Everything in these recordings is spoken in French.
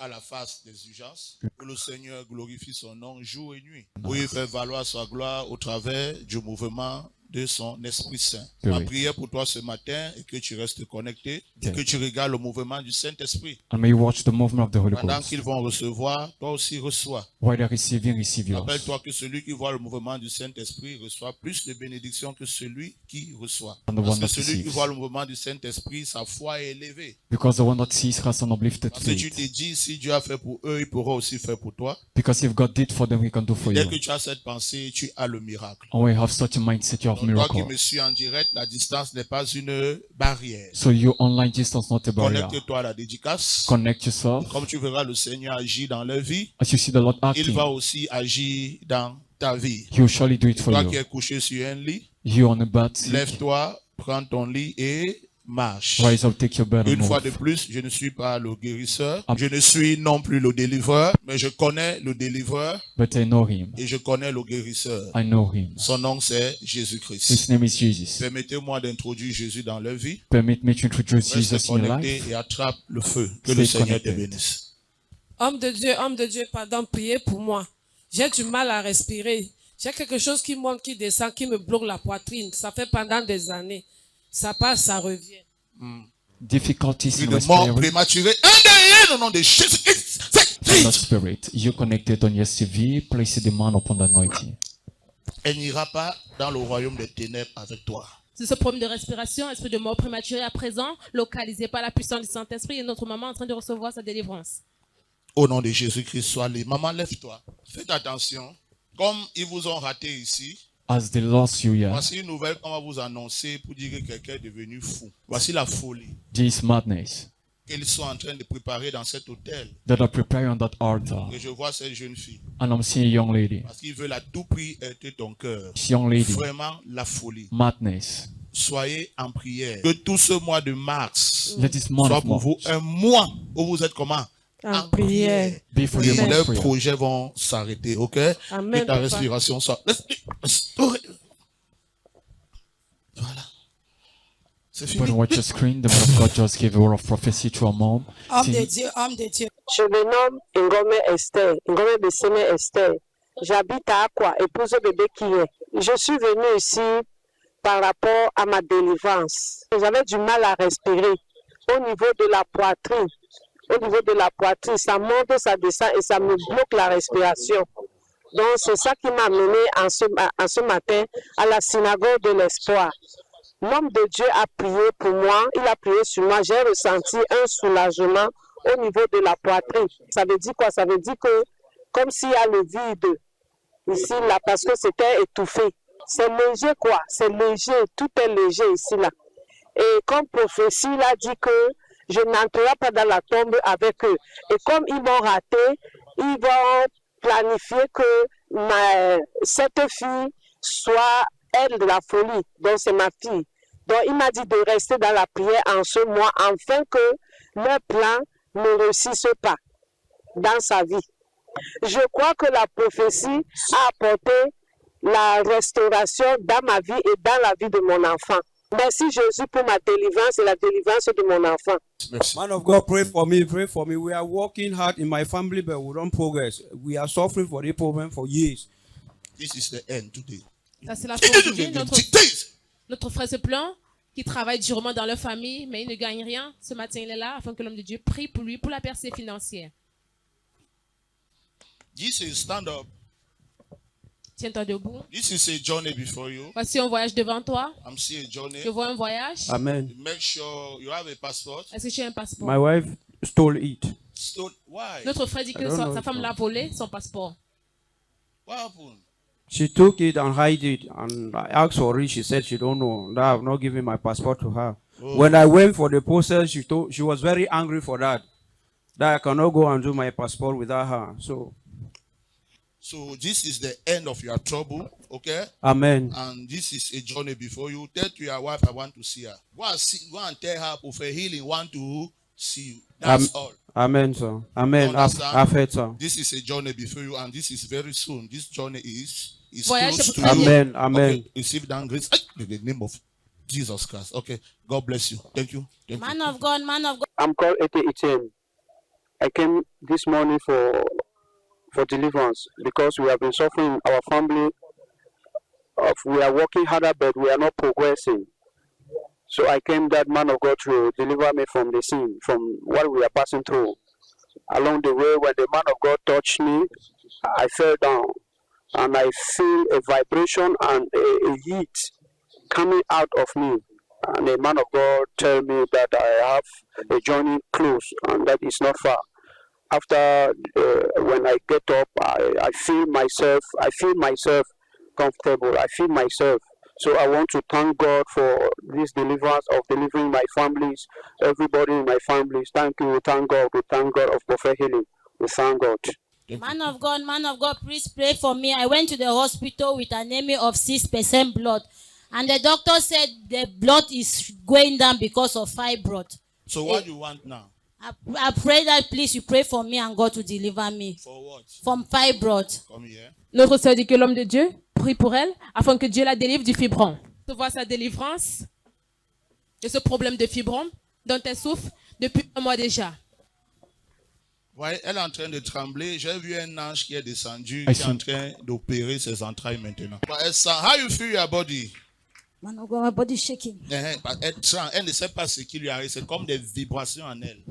à la face des urgences. Que le Seigneur glorifie son nom jour et nuit. Pour y faire valoir sa gloire au travers du mouvement de son Esprit Saint. Ma prière pour toi ce matin est que tu restes connecté et que tu regardes le mouvement du Saint-Esprit. And may you watch the movement of the Holy Pendant Ghost. qu'ils vont recevoir, toi aussi reçois. While they're receiving, receive yours. Rappelle-toi que celui qui voit le mouvement du Saint-Esprit reçoit plus de bénédictions que celui qui reçoit. And the Parce one que that celui qui receives. voit le mouvement du Saint-Esprit, sa foi est élevée. Because the one that sees has an uplifted Parce que tu te faith. dis, si Dieu a fait pour eux, il pourra aussi faire pour toi. Because if God did for them, He can do for Dès you. que tu as cette pensée, tu as le miracle. And when you have such a mindset, you have Donc, toi qui miracle. me suis en direct, la distance n'est pas une barrière. So your online distance not a barrier. Connecte-toi à la dédicace. Connect yourself. Comme tu verras le Seigneur agir dans leur vie, As you see the Lord il acting, va aussi agir dans ta vie. He will surely do it for Toi qui you. es couché sur un lit, You on a bed seat, lève-toi, prends ton lit et marche. rise up, take your bed and Une fois de move. plus, je ne suis pas le guérisseur, je ne suis non plus le délivreur, mais je connais le délivreur But I know Him. et je connais le guérisseur. I know Him. Son nom c'est His Jésus-Christ. name is Jesus. Permettez-moi d'introduire Jésus dans leur vie. Permit me to introduce Reste Jesus in your connecté life. et attrape le feu. Que Stay le Seigneur te connected. bénisse. Homme de Dieu, pardon, priez pour moi. J'ai du mal à respirer. J'ai quelque chose qui monte, qui descend, qui me bloque la poitrine. Ça fait pendant des années. Ça passe, ça revient. Difficulties Plus in de mort respiring. prématurée. Un derrière, au nom de Jésus-Christ. In the spirit, you connected on your CV, place a demand upon the anointing. Elle n'ira pas dans le royaume des ténèbres avec toi. C'est ce problème de respiration, esprit de mort prématurée à présent, localisé par la puissance du Saint-Esprit et notre maman en train de recevoir sa délivrance. Au nom de Jésus-Christ, sois libre. Maman, lève-toi. Faites attention. Comme ils vous ont raté ici, As they lost you here, voici une nouvelle qu'on va vous annoncer pour dire que quelqu'un est devenu fou. Voici la folie this madness qu'ils sont en train de préparer dans cet hôtel. that are preparing on that altar. Et je vois cette jeune fille. And I'm seeing a young lady. Parce qu'ils veulent à tout prix heurter ton cœur. This young lady, Vraiment la folie. madness. Soyez en prière. Que tout ce mois de mars Let this month soit of pour vous March un mois où vous êtes comment? En prière. be for Et your leurs prayer. projets vont s'arrêter, ok? Amen, Que ta papa. respiration soit... Voilà. C'est But fini. watch your screen. The man of God just gave a word of prophecy to a mom. Homme de See, Dieu, homme de Dieu. Je me nomme Ngome Esther, Ngome Bessene Esther. J'habite à Aqua, épouse bébé qui est. Je suis venue ici par rapport à ma délivrance. J'avais du mal à respirer au niveau de la poitrine. Au niveau de la poitrine, ça monte, ça descend et ça me bloque la respiration. Donc c'est ça qui m'a mené en ce matin à la synagogue de l'espoir. L'homme de Dieu a prié pour moi, il a prié sur moi. J'ai ressenti un soulagement au niveau de la poitrine. Ça veut dire quoi? Ça veut dire que comme s'il y a le vide ici, là, parce que c'était étouffé. C'est léger, quoi. C'est léger. Tout est léger ici, là. Et comme prophétie, il a dit que je n'entrerai pas dans la tombe avec eux. Et comme ils m'ont raté, ils vont planifier que cette fille soit elle de la folie. Donc, c'est ma fille. Donc, il m'a dit de rester dans la prière en ce mois, afin que leur plan ne réussisse pas dans sa vie. Je crois que la prophétie a apporté la restauration dans ma vie et dans la vie de mon enfant. Merci Jésus pour ma délivrance et la délivrance de mon enfant. Merci. Man of God, pray for me, pray for me. We are working hard in my family, but we don't progress. We are suffering for the problem for years. This is the end today. Ça, c'est la fin aujourd'hui. Notre frère se plaint, qui travaille durement dans leur famille, mais il ne gagne rien. Ce matin, il est là afin que l'homme de Dieu prie pour lui, pour la percée financière. This is stand up. Tiens-toi debout. This is a journey before you. Voici un voyage devant toi. I'm seeing a journey. Je vois un voyage. Amen. Make sure you have a passport. Est-ce que tu as un passeport? My wife stole it. Why? Notre frère dit que I don't know sa it, femme no. l'a volé, son passeport. What happened? She took it and hid it, and I asked for it. She said she don't know. That I have not given my passport to her. Oh. When I went for the process, she was very angry for that. That I cannot go and do my passport without her. So this is the end of your trouble, okay? Amen. And this is a journey before you. Tell to your wife, I want to see her. Go and tell her for healing, want to see you. That's all. Amen, sir. Amen. You understand? I've heard, sir. This is a journey before you, and this is very soon. This journey is Voyage close to très you. bien. Amen. Amen. Okay, receive that grace in the name of Jesus Christ. Okay, God bless you. Thank you. Thank you. Man of God, man of God. I'm called Etienne. I came this morning for deliverance because we have been suffering in our family. We are working harder, but we are not progressing. So I came, that man of God, to deliver me from the sin, from what we are passing through. Along the way, when the man of God touched me, I fell down, and I feel a vibration and a heat coming out of me. And the man of God told me that I have a journey close, and that is not far. After, when I get up, I feel myself comfortable. I feel myself. So I want to thank God for this deliverance of delivering my families, everybody in my families. Thank you. We thank God of perfect healing. We thank God. Man of God, please pray for me. I went to the hospital with an anemia of 6% blood. And the doctor said the blood is going down because of fibroid. So what do you want now? I pray that please you pray for me and God to deliver me. For what? From fibroid. Come here. Notre sœur dit que l'homme de Dieu prie pour elle afin que Dieu la délivre du fibrome. Recevoir sa délivrance de ce problème de fibrome dont elle souffre depuis un mois déjà. Ouais, elle est en train de trembler. J'ai vu un ange qui est descendu, qui est en train d'opérer ses entrailles maintenant. Elle sent. How you feel your body? Man of God, my body is shaking. Elle ne sait pas ce qui lui arrive. C'est comme des vibrations en elle.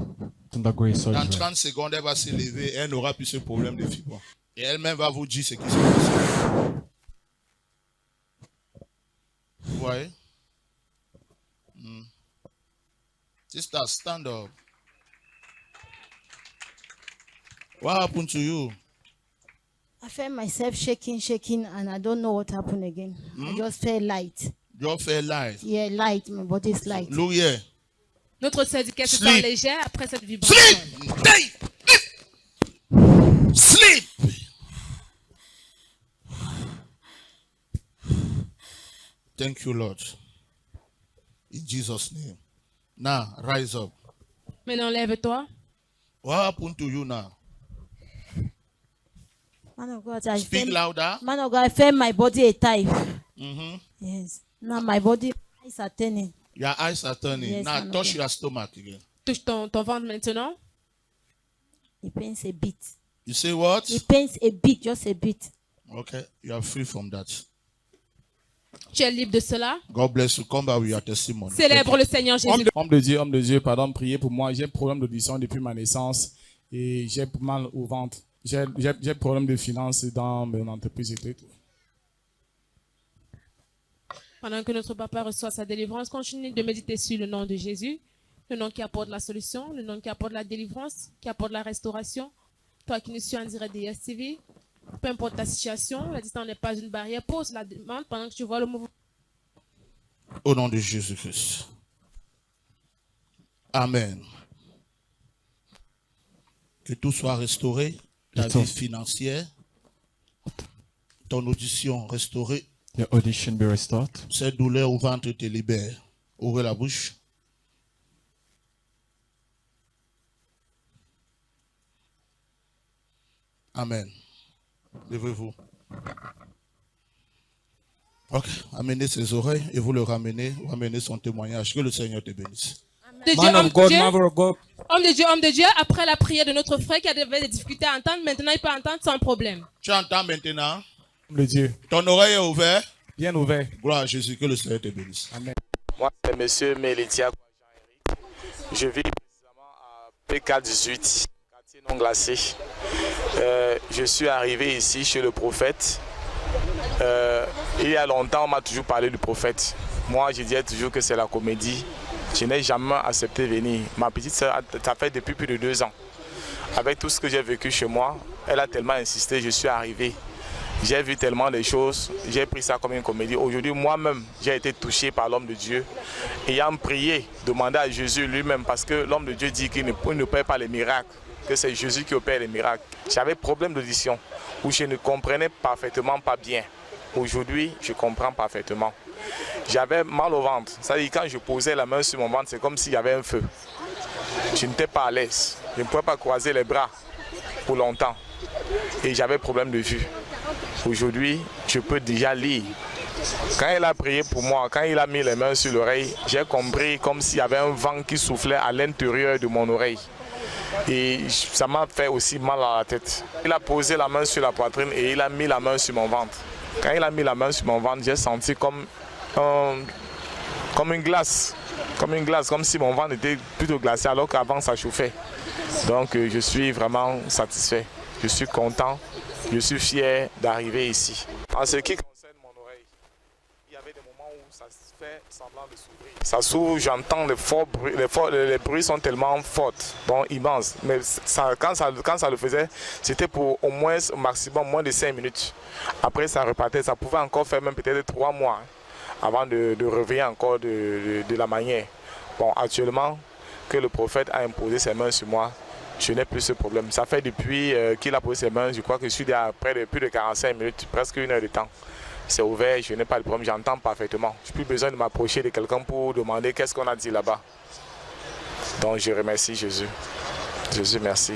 Dans Dans 30 secondes, elle va se lever et elle n'aura plus ce problème de fibrome. Et elle-même va vous dire ce qui se passe. Vous voyez? Sister, stand up. What happened to you? I felt myself shaking, and I don't know what happened again. I just felt light. You felt light? Yeah, light. My body is light. Look here. Notre sœur dit qu'elle se sent légère après cette vibration. Sleep! Sleep! Thank you, Lord. In Jesus' name. Now, rise up. Maintenant, lève-toi. What happened to you now? Man of God, Speak louder. Man of God, I felt my body a type. Mm-hmm. Yes. Now my body eyes are turning. Your eyes are turning. Yes, now man, touch okay. your stomach again. Touche ton ventre maintenant. It pains a bit. You say what? It pains a bit, just a bit. Okay, you are free from that. Tu es libre de cela. God bless you. Come back with your testimony. Célèbre le Seigneur Jésus. Homme de Dieu, pardon, priez pour moi. J'ai un problème d'audition depuis ma naissance et j'ai mal au ventre. J'ai problème de finances dans mon entreprise et tout. Pendant que notre papa reçoit sa délivrance, continue de méditer sur le nom de Jésus, le nom qui apporte la solution, le nom qui apporte la délivrance, qui apporte la restauration. Toi qui nous suis en direct de YesTV, peu importe ta situation, la distance n'est pas une barrière. Pose la demande pendant que tu vois le mouvement. Au nom de Jésus-Christ. Amen. Que tout soit restauré, ta vie financière, ton audition restaurée. Your audition be restored. Cette douleur au ventre te libère. Ouvrez la bouche. Amen. Levez-vous. Ok, amenez ses oreilles et vous le ramenez. Vous amenez son témoignage. Que le Seigneur te bénisse. Man of God, man of God. Homme de Dieu, après la prière de notre frère qui avait des difficultés à entendre, maintenant il peut entendre sans problème. Tu entends maintenant? Homme de Dieu, Ton oreille est ouverte? bien ouvert. Gloire à Jésus, que le Seigneur te bénisse. Amen. Moi, c'est M. Melitia. Je vis précisément à PK18, quartier non glacé. Je suis arrivé ici chez le prophète. Il y a longtemps, on m'a toujours parlé du prophète. Moi, je disais toujours que c'est la comédie. Je n'ai jamais accepté venir. Ma petite soeur, ça fait depuis plus de 2 ans. Avec tout ce que j'ai vécu chez moi, elle a tellement insisté, je suis arrivé. J'ai vu tellement de choses, j'ai pris ça comme une comédie. Aujourd'hui, moi-même, j'ai été touché par l'homme de Dieu. Ayant prié, demandé à Jésus lui-même, parce que l'homme de Dieu dit qu'il n'opère pas les miracles, que c'est Jésus qui opère les miracles. J'avais problème d'audition, où je ne comprenais parfaitement pas bien. Aujourd'hui, je comprends parfaitement. J'avais mal au ventre. C'est-à-dire quand je posais la main sur mon ventre, c'est comme s'il y avait un feu. Je n'étais pas à l'aise. Je ne pouvais pas croiser les bras pour longtemps. Et j'avais problème de vue. Aujourd'hui, je peux déjà lire. Quand il a prié pour moi, quand il a mis les mains sur l'oreille, j'ai compris comme s'il y avait un vent qui soufflait à l'intérieur de mon oreille. Et ça m'a fait aussi mal à la tête. Il a posé la main sur la poitrine et il a mis la main sur mon ventre. Quand il a mis la main sur mon ventre, j'ai senti comme une glace. Comme si mon ventre était plutôt glacé alors qu'avant ça chauffait. Donc je suis vraiment satisfait. Je suis content. Je suis fier d'arriver ici. En ce qui concerne mon oreille, il y avait des moments où ça se fait semblant de s'ouvrir. Ça s'ouvre, j'entends les forts bruits. Les bruits sont tellement forts, bon, immenses. Mais quand ça le faisait, c'était pour au maximum moins de 5 minutes. Après, ça repartait. Ça pouvait encore faire même peut-être 3 mois avant de revenir encore de la manière. Bon, actuellement, que le prophète a imposé ses mains sur moi, je n'ai plus ce problème. Ça fait depuis qu'il a posé ses mains, je crois que je suis près de plus de 45 minutes, presque 1 heure de temps. C'est ouvert, je n'ai pas de problème, j'entends parfaitement. Je n'ai plus besoin de m'approcher de quelqu'un pour demander qu'est-ce qu'on a dit là-bas. Donc je remercie Jésus. Jésus, merci.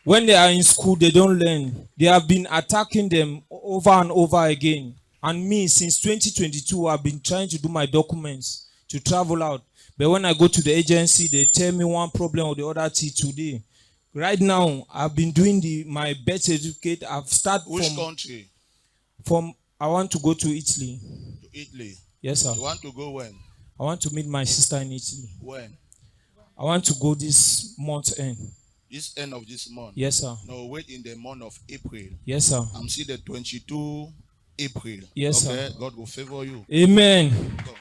When they are in school, they don't learn. They have been attacking them over and over again. And me, since 2022, I've been trying to do my documents to travel out. But when I go to the agency, they tell me one problem or the other today. Right now, I've been doing my birth certificate. I've started Which country? I want to go to Italy. To Italy? Yes, sir. You want to go when? I want to meet my sister in Italy. When? I want to go this month end. This end of this month? Yes, sir. No, wait in the month of April. Yes, sir. I'm seeing the 22 April. Yes, okay? sir. God will favor you. Amen. Go.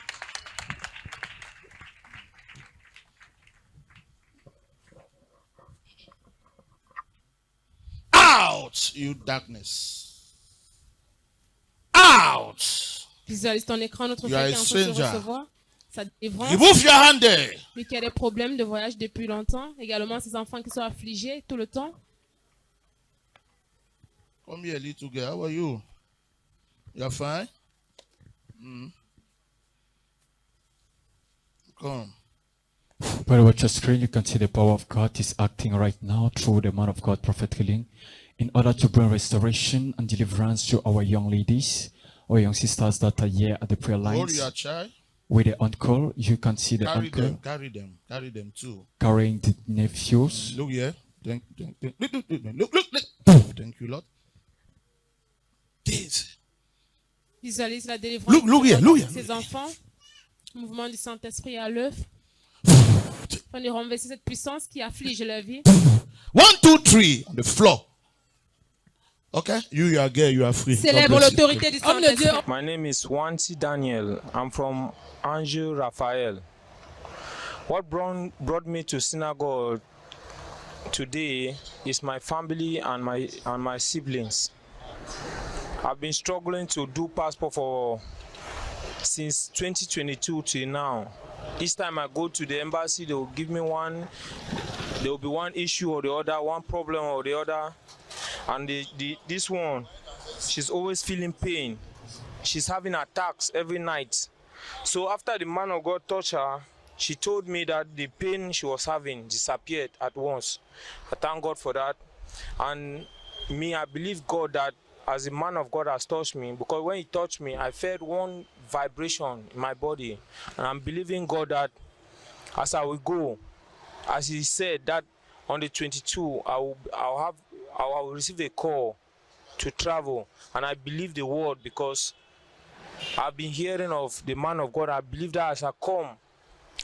Out, you darkness. Out. Visualise ton écran, notre You are frère a qui est en train de stranger. recevoir sa délivrance. Remove your hand there. Lui qui a des problèmes de voyage depuis longtemps. Également ses enfants qui sont affligés tout le temps. Come here, little girl. How are you? You're fine? Come. By the watch your screen, you can see the power of God is acting right now through the man of God, Prophet Healing, in order to bring restoration and deliverance to our young ladies, or young sisters that are here at the prayer Hold lines. your child. With the uncle, you can see the Carry uncle carry them too. carrying the nephews. Look here. Look. Thank you, Lord. This. Visualise la délivrance Look here, look here. de ses enfants. Mouvement du Saint-Esprit à l'œuvre. On est renversé cette puissance qui afflige leur vie. 1, 2, 3 on the floor. Okay, you are gay, you are free. Célèbre l'autorité du Homme de Dieu. Saint-Esprit. My name is Wansi Daniel. I'm from Anjou, Raphael. What brought me to synagogue today is my family and my siblings. I've been struggling to do passport since 2022 till now. Each time I go to the embassy, they will give me one. There will be one issue or the other, one problem or the other. And this one, she's always feeling pain. She's having attacks every night. So after the man of God touched her, she told me that the pain she was having disappeared at once. I thank God for that. And me, I believe God that as the man of God has touched me, because when he touched me, I felt one vibration in my body. And I'm believing God that as I will go, as he said that on the 22, I will receive a call to travel. And I believe the word because I've been hearing of the man of God. I believe that as I come,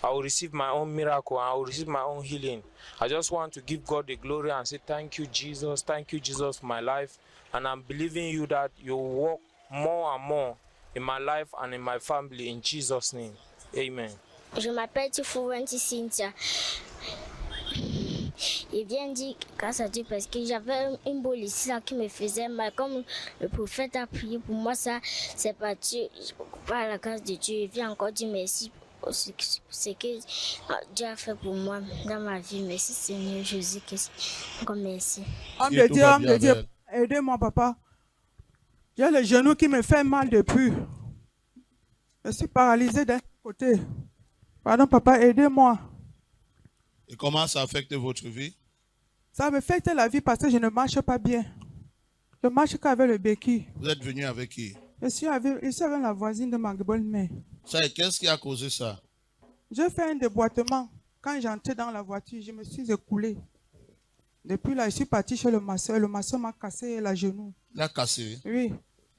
I will receive my own miracle and I will receive my own healing. I just want to give God the glory and say thank you, Jesus. Thank you, Jesus, for my life. And I'm believing you that you will work more and more in my life and in my family in Jesus' name. Amen. Je m'appelle Tifouanti Cynthia. Il vient dire grâce à Dieu parce que j'avais une boule ici là, qui me faisait mal. Comme le prophète a prié pour moi, ça c'est parti par la grâce de Dieu. Il vient encore dire merci pour ce que Dieu a fait pour moi dans ma vie. Merci Seigneur Jésus-Christ. Encore merci. Homme de Dieu, aidez-moi papa. J'ai le genou qui me fait mal depuis. Je suis paralysé d'un côté. Pardon papa, aidez-moi. Et comment ça affecte votre vie? Ça m'affecte la vie parce que je ne marche pas bien. Je marche qu'avec le béquille. Vous êtes venu avec qui? Je suis avec la voisine de ma bonne mère. Ça, qu'est-ce qui a causé ça? Je fais un déboîtement. quand j'entrais dans la voiture, je me suis écoulée. Depuis là, je suis partie chez le masseur. Le masseur m'a cassé la genou. Il a cassé. Oui.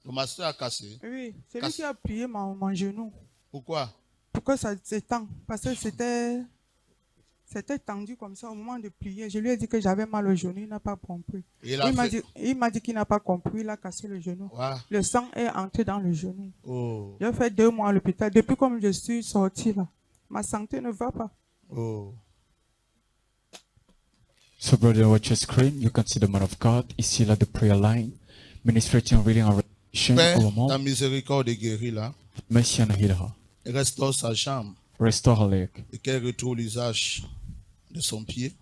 Le master a cassé. Oui, c'est lui qui a plié mon genou. Pourquoi? Pourquoi ça s'étend? Parce que c'était tendu comme ça au moment de plier. Je lui ai dit que j'avais mal au genou, il n'a pas compris. Il m'a dit qu'il n'a pas compris, il a cassé le genou. Ouais. Le sang est entré dans le genou. Oh. J'ai fait 2 mois à l'hôpital. Depuis comme je suis sortie là, ma santé ne va pas. Oh. So, brother, watch your screen. You can see the man of God is still at the prayer line, ministrating, reading, and revelation. Père, ta miséricorde est guérie là. Mercy and heal her. Restaure sa jambe. Restore her leg. Et qu'elle retrouve l'usage de son pied.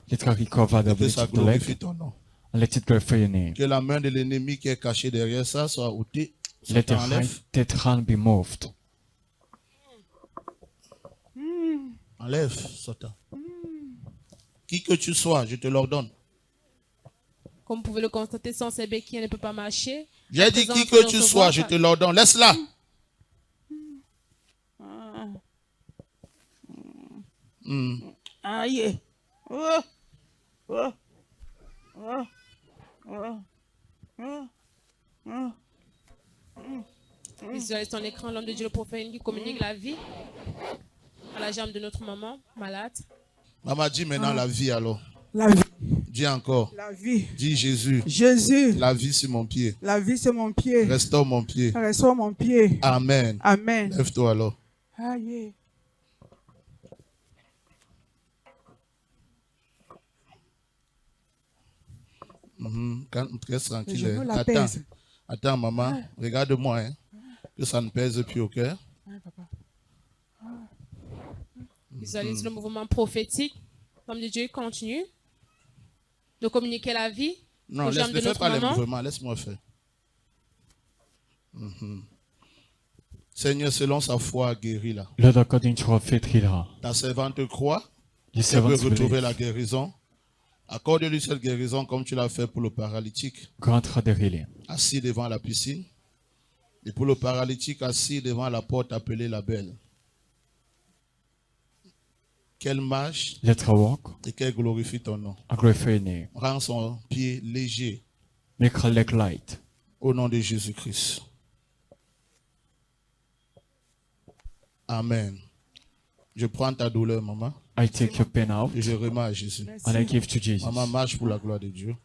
Let her recover the Et que ça ability of the leg. glorifie ton nom. And let it glorify your name. Que la main de l'ennemi qui est cachée derrière ça soit ôtée. Let the hidden hand be moved. Enlève, Satan. Qui que tu sois, je te l'ordonne. Comme vous pouvez le constater, sans ses béquilles, elle ne peut pas marcher. J'ai dit qui que tu sois, je te l'ordonne. Laisse-la. Aïe. Visualisez ton écran, l'homme de Dieu, le prophète, qui communique la vie à la jambe de notre maman malade. Maman, dis maintenant la vie alors. La vie. Dis encore. La vie. Dis Jésus. Jésus. La vie sur mon pied. La vie c'est mon pied. Restaure mon pied. Restaure mon pied. Amen. Amen. Lève-toi alors. Aïe. Reste tranquille. Je la Attends. pèse. Attends, maman. Regarde-moi. Hein. Que ça ne pèse plus au cœur. Visualise le mouvement prophétique. L'homme de Dieu continue de communiquer la vie. Non, aux jambes ne de fais notre pas les maman. mouvements. Laisse-moi faire. Seigneur, selon sa foi guérie là. Lord, according to her faith, heal her. Ta servante croit. Your Elle servant peut retrouver believe. la guérison. Accorde-lui cette guérison comme tu l'as fait pour le paralytique. Grant her the healing. Assis devant la piscine. Et pour le paralytique assis devant la porte appelée la Belle. Qu'elle marche Let her walk. et qu'elle glorifie ton nom. I glorify your name. Rends son pied léger Make her leg light. au nom de Jésus-Christ. Amen. Je prends ta douleur, maman, I take your pain out et je remets à Jésus. and I give to Jesus. Maman, marche pour la gloire de Dieu.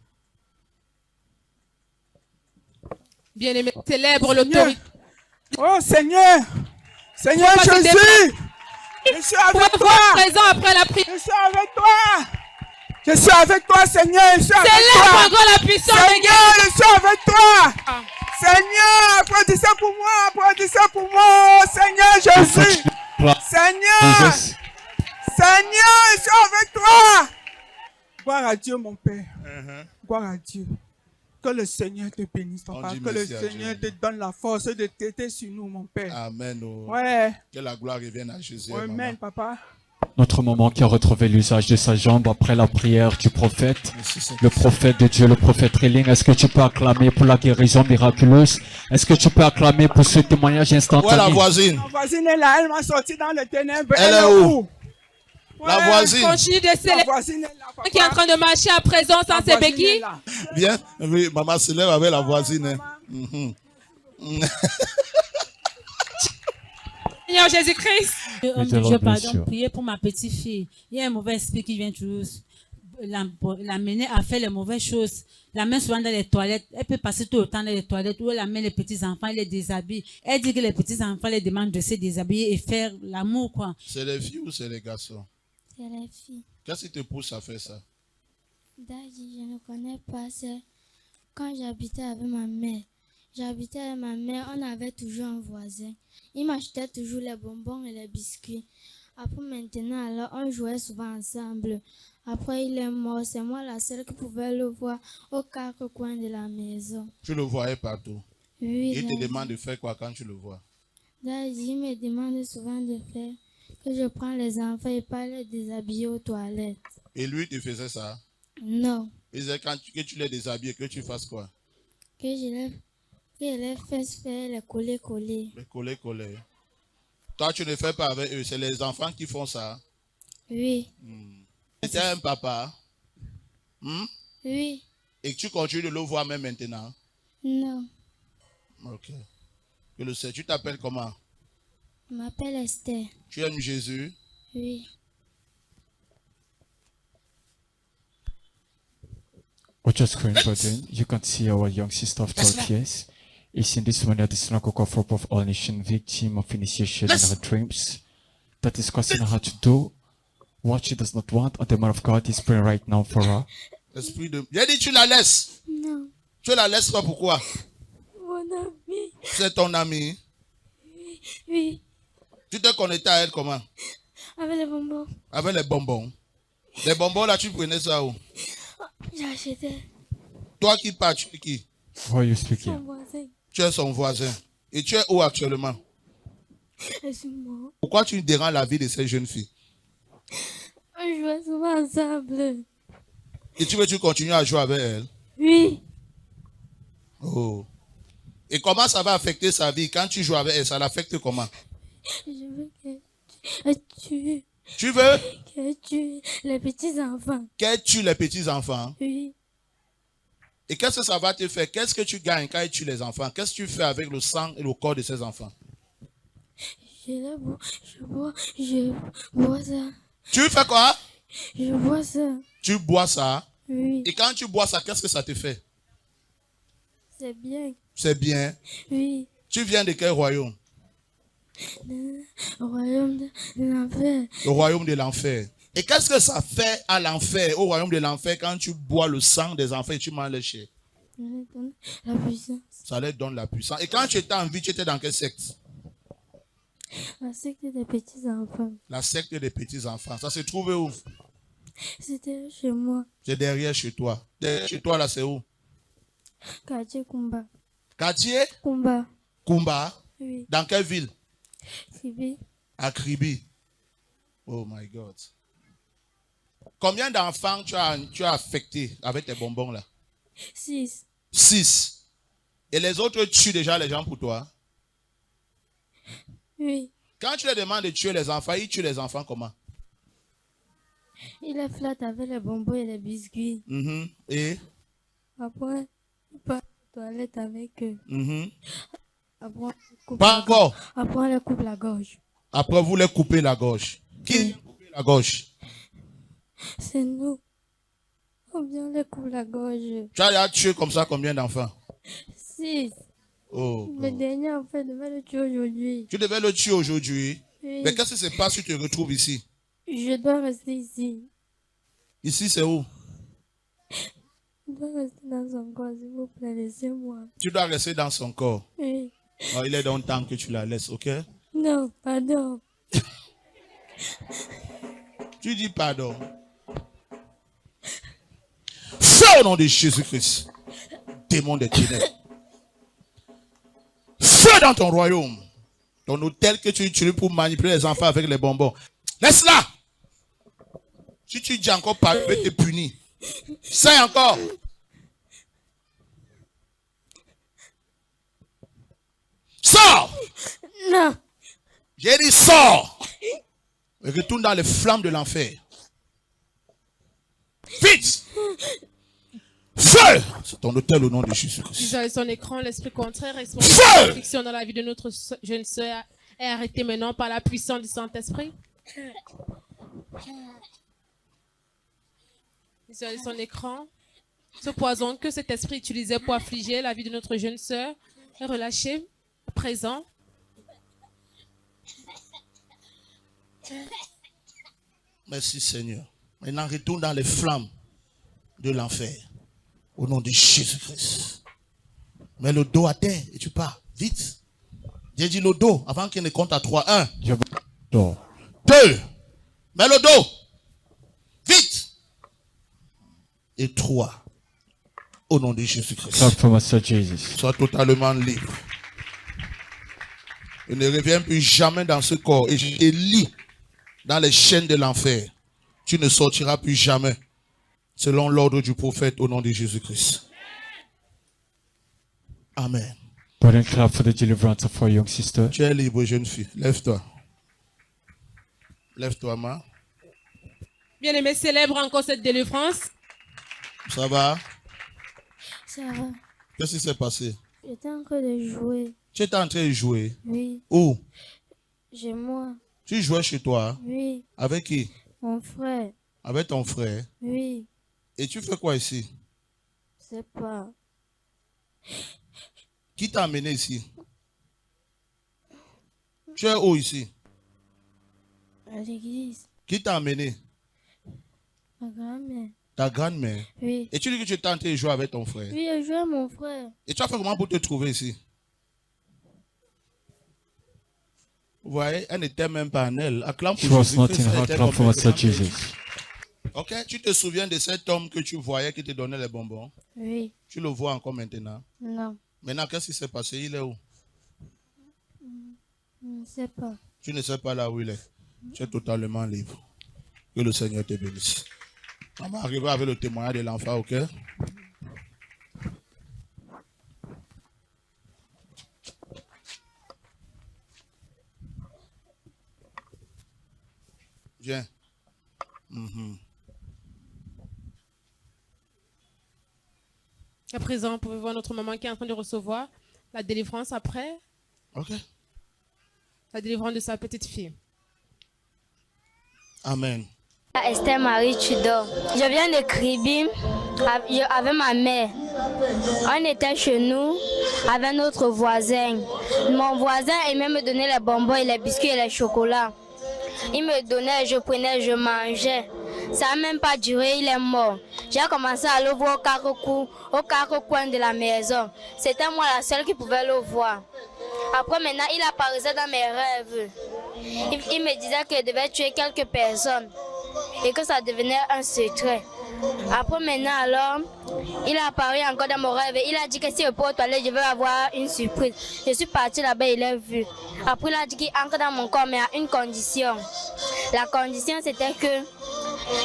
Bien-aimé, célèbre l'autorité. Oh Seigneur. Seigneur Faut pas se Jésus. Je suis avec toi. Présent après la prière. Je suis avec toi. Je suis avec toi, Seigneur. Je suis avec Célèbre toi. encore la puissance de Seigneur, Dieu. je suis avec toi. Seigneur, applaudissez pour moi. Applaudissez pour moi. Seigneur Jésus. Seigneur. Jesus. Seigneur, je suis avec toi. Gloire à Dieu, mon Père. Gloire à Dieu. Que le Seigneur te bénisse, papa. dit Que le merci à Seigneur te donne la force de traiter sur nous, mon Père. Amen. Oh. Ouais. Que la gloire revienne à Jésus. et Amen, maman. papa. Notre maman qui a retrouvé l'usage de sa jambe après la prière du prophète, le prophète de Dieu, le prophète Réling. Est-ce que tu peux acclamer pour la guérison miraculeuse? Est-ce que tu peux acclamer pour ce témoignage Où est instantané? la voisine? Ma voisine est là, elle m'a sorti dans les ténèbres. Elle est où? La Ouais. voisine. Continue de Ma célébrer. voisine est là, papa. Qui est en train de marcher à présent sans Ma ses voisine est béquilles. là. Viens. Oui, maman se lève avec la voisine. Hein. Seigneur Jésus-Christ. Homme the de Lord Dieu, bless pardon, you. priez pour ma petite fille. Il y a un mauvais esprit qui vient toujours l'amener à faire les mauvaises choses. La main souvent dans les toilettes. Elle peut passer tout le temps dans les toilettes où elle amène les petits-enfants, elle les déshabille. Elle dit que les petits-enfants les demandent de se déshabiller et faire l'amour, quoi. C'est les filles ou c'est les garçons? C'est les filles. Qu'est-ce qui te pousse à faire ça? Daddy, je ne connais pas. C'est quand j'habitais avec ma mère. J'habitais avec ma mère, on avait toujours un voisin. Il m'achetait toujours les bonbons et les biscuits. Après maintenant, alors, on jouait souvent ensemble. Après, il est mort. C'est moi la seule qui pouvait le voir aux 4 coins de la maison. Tu le voyais partout. Oui, Il te Daddy. demande de faire quoi quand tu le vois? Daddy, il me demande souvent de faire que je prends les enfants et pas les déshabiller aux toilettes. Et lui, te faisait ça? Non, Il disait que tu les déshabilles, que tu fasses quoi? que je les fasse faire les coller. Les coller. Toi, tu ne fais pas avec eux. C'est les enfants qui font ça. Oui. C'était un papa. Oui. Et que tu continues de le voir même maintenant. Non. Ok. Que le Seigneur. Tu t'appelles comment? Je m'appelle Esther. Tu aimes Jésus? Oui. Watch your screen, brethren. You can see our young sister of 12 years is in this one at the synagogue of Hope of All Nation, victim of initiation in her dreams. That is causing her to do what she does not want, and the man of God is praying right now for her. Esprit de... J'ai dit tu la laisses. Non. Tu la laisses pas pourquoi? Mon ami. C'est ton ami. Oui. Tu te connectais à elle comment? Avec les bonbons. Avec les bonbons. Les bonbons là, tu prenais ça où? J'ai acheté. Toi qui pars, tu es qui? Who are you Son speaking? voisin. Tu es son voisin. Et tu es où actuellement? Je suis mort. Pourquoi tu déranges la vie de ces jeunes filles? On jouait souvent ensemble. Et tu veux tu continues à jouer avec elle? Oui. Oh. Et comment ça va affecter sa vie? Quand tu joues avec elle, ça l'affecte comment? Je veux qu'elle tue. Tu veux? Qu'elle tue les petits enfants. Qu'elle tue les petits enfants? Oui. Et qu'est-ce que ça va te faire? Qu'est-ce que tu gagnes quand elle tue les enfants? Qu'est-ce que tu fais avec le sang et le corps de ces enfants? Je bois ça. Tu fais quoi? Je bois ça. Tu bois ça? Oui. Et quand tu bois ça, qu'est-ce que ça te fait? C'est bien. C'est bien. Oui. Tu viens de quel royaume? Le royaume de l'enfer. Le royaume de l'enfer. Et qu'est-ce que ça fait à l'enfer, au royaume de l'enfer, quand tu bois le sang des enfants et tu manges les chairs? La puissance. Ça leur donne la puissance. Et quand tu étais en vie, tu étais dans quelle secte? La secte des petits enfants. La secte des petits enfants. Ça se trouve où? C'était chez moi. C'est derrière chez toi. Derrière chez toi, là, c'est où? Quartier Kumba. Quartier? Kumba. Kumba? Oui. Dans quelle ville? Kribi. À Kribi. Oh my God. Combien d'enfants tu as affecté avec tes bonbons là? 6. 6. Et les autres tuent déjà les gens pour toi? Oui. Quand tu leur demandes de tuer les enfants, ils tuent les enfants comment? Il est flat avec les bonbons et les biscuits. Et? Après, il part aux toilettes avec eux. Après, Pas encore. Après, on les coupe la gorge. Après, vous les coupez la gorge. Qui vient couper la gorge? C'est nous. Combien on les coupe la gorge? Tu as déjà tué comme ça combien d'enfants? 6. Oh. Le dernier, en fait, devait le tuer aujourd'hui. Tu devais le tuer aujourd'hui. Oui. Mais qu'est-ce qui se passe si tu te retrouves ici? Je dois rester ici. Ici, c'est où? Je dois rester dans son corps, s'il vous plaît, laissez-moi. Tu dois rester dans son corps. Oui. Oh, il est dans le temps que tu la laisses, ok? Non, pardon. Tu dis pardon. Fais au nom de Jésus-Christ. Démon des ténèbres. Fais dans ton royaume. Ton hôtel que tu utilises pour manipuler les enfants avec les bonbons. Laisse-la. Si tu dis encore pas, je vais te punir. C'est encore. Sors. Non. J'ai dit sors. Et retourne dans les flammes de l'enfer. Vite. Feu. C'est ton hôtel au nom de Jésus-Christ. Visualisez son écran, l'esprit contraire, responsable de l'affliction dans la vie de notre jeune sœur est arrêté maintenant par la puissance du Saint-Esprit. Visualisez son écran. Ce poison que cet esprit utilisait pour affliger la vie de notre jeune sœur est relâché à présent. Merci Seigneur. Maintenant retourne dans les flammes de l'enfer. Au nom de Jésus-Christ. Mets le dos à terre et tu pars. Vite. J'ai dit le dos avant qu'il ne compte à 3. 1. 2. Mets le dos. Vite. Et 3. Au nom de Jésus-Christ. Sois totalement libre. Et ne reviens plus jamais dans ce corps. Et je te lis dans les chaînes de l'enfer. Tu ne sortiras plus jamais. Selon l'ordre du prophète au nom de Jésus-Christ. Amen. Brethren, clap for the deliverance of our young sister. Tu es libre, jeune fille. Lève-toi. Lève-toi, ma. Bien-aimé, célèbre encore cette délivrance. Ça va? Ça va. Qu'est-ce qui s'est passé? J'étais en train de jouer. Tu étais en train de jouer? Oui. Où? Chez moi. Tu jouais chez toi? Oui. Avec qui? Mon frère. Avec ton frère? Oui. Et tu fais quoi ici? Je sais pas. Qui t'a amené ici? Tu es où ici? À l'église. Qui t'a amené? Ma grand-mère. Ta grand-mère? Oui. Et tu dis que tu étais en train de jouer avec ton frère? Oui, je joue à mon frère. Et tu as fait comment pour te trouver ici? Vous voyez, elle n'était même pas en elle. Acclame She pour was Jésus. not Fais in ça, her elle était club for comme Master elle. Jesus. Ok, tu te souviens de cet homme que tu voyais qui te donnait les bonbons? Oui. Tu le vois encore maintenant? Non. Maintenant, qu'est-ce qui s'est passé? Il est où? Je ne sais pas. Tu ne sais pas là où il est. Tu es totalement libre. Que le Seigneur te bénisse. On va arriver avec le témoignage de l'enfant, ok? Viens. À présent, vous pouvez voir notre maman qui est en train de recevoir la délivrance après Ok. la délivrance de sa petite fille. Amen. Esther Marie Tudor. Je viens de Kribi avec ma mère. On était chez nous avec notre voisin. Mon voisin aimait me donner les bonbons et les biscuits et les chocolats. Il me donnait, je prenais, je mangeais. Ça n'a même pas duré, il est mort. J'ai commencé à le voir au quatre coins de la maison. C'était moi la seule qui pouvait le voir. Après maintenant, il apparaissait dans mes rêves. Il me disait qu'il devait tuer quelques personnes et que ça devenait un secret. Après maintenant alors, il a apparu encore dans mon rêve. Il a dit que si je peux aux toilettes, je vais avoir une surprise. Je suis partie là-bas, il l'a vu. Après il a dit qu'il entre dans mon corps, mais à une condition. La condition c'était que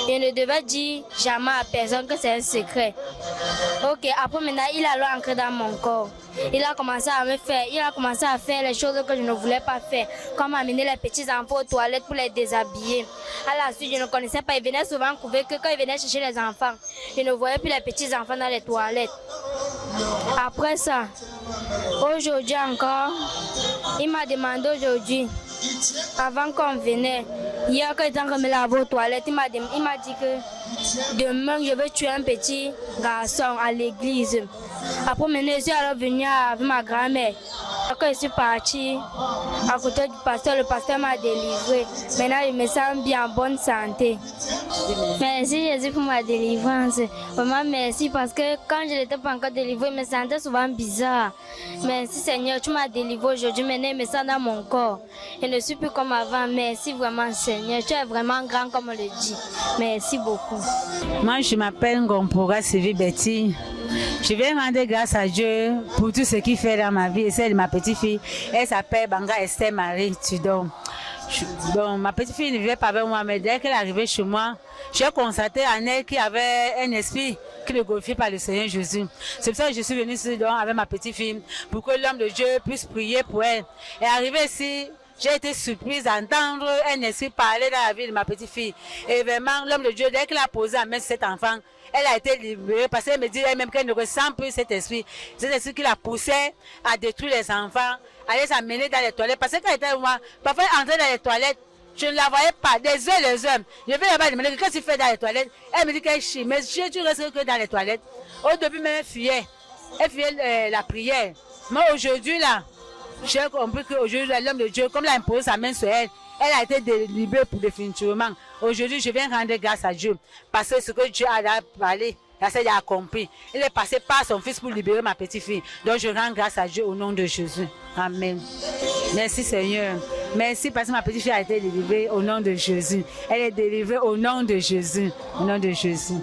je ne devais dire jamais à personne que c'est un secret. Ok, après maintenant il a entré dans mon corps. Il a commencé à faire les choses que je ne voulais pas faire, comme amener les petits enfants aux toilettes pour les déshabiller. À la suite, je ne connaissais pas, il venait souvent trouver que quand il venait chercher les enfants, je ne voyais plus les petits enfants dans les toilettes. Après ça, aujourd'hui encore, il m'a demandé aujourd'hui, avant qu'on venait, hier quand il était en train de me laver aux toilettes, il m'a dit que demain je vais tuer un petit garçon à l'église. Après maintenant, je suis alors venue avec ma grand-mère. Quand je suis partie à côté du pasteur, le pasteur m'a délivré. Maintenant, je me sens bien en bonne santé. Merci Jésus pour ma délivrance. Vraiment merci parce que quand je n'étais pas encore délivrée, je me sentais souvent bizarre. Merci Seigneur, tu m'as délivré aujourd'hui. Maintenant, je me sens dans mon corps. Je ne suis plus comme avant. Merci vraiment Seigneur. Tu es vraiment grand comme on le dit. Merci beaucoup. Moi, je m'appelle Ngompora Sylvie Betty. Je viens rendre grâce à Dieu pour tout ce qu'il fait dans ma vie et celle de ma petite fille. Elle s'appelle Banga Esther Marie Tudor. Donc, ma petite fille ne vivait pas avec moi, mais dès qu'elle est arrivée chez moi, j'ai constaté en elle qu'il y avait un esprit qui est glorifié par le Seigneur Jésus. C'est pour ça que je suis venue ici avec ma petite fille pour que l'homme de Dieu puisse prier pour elle. Et arrivée ici, j'ai été surprise d'entendre un esprit parler dans la vie de ma petite fille. Et vraiment, l'homme de Dieu, dès qu'il a posé à mettre cet enfant, elle a été libérée parce qu'elle me dit elle-même qu'elle ne ressent plus cet esprit qui la poussait à détruire les enfants, à les amener dans les toilettes. Parce que quand elle était moi, parfois elle entrait dans les toilettes, je ne la voyais pas, des heures. Je vais là-bas demander qu'est-ce que tu fais dans les toilettes. Elle me dit qu'elle chie, mais tu restes que dans les toilettes. Au début même, elle fuyait la prière. Mais aujourd'hui là, j'ai compris qu'aujourd'hui l'homme de Dieu, comme elle a imposé sa main sur elle, elle a été délivrée pour définitivement. Aujourd'hui, je viens rendre grâce à Dieu. Parce que ce que Dieu a parlé, il a accompli. Il est passé par son fils pour libérer ma petite fille. Donc je rends grâce à Dieu au nom de Jésus. Amen. Merci Seigneur. Merci parce que ma petite fille a été délivrée au nom de Jésus. Elle est délivrée au nom de Jésus. Au nom de Jésus.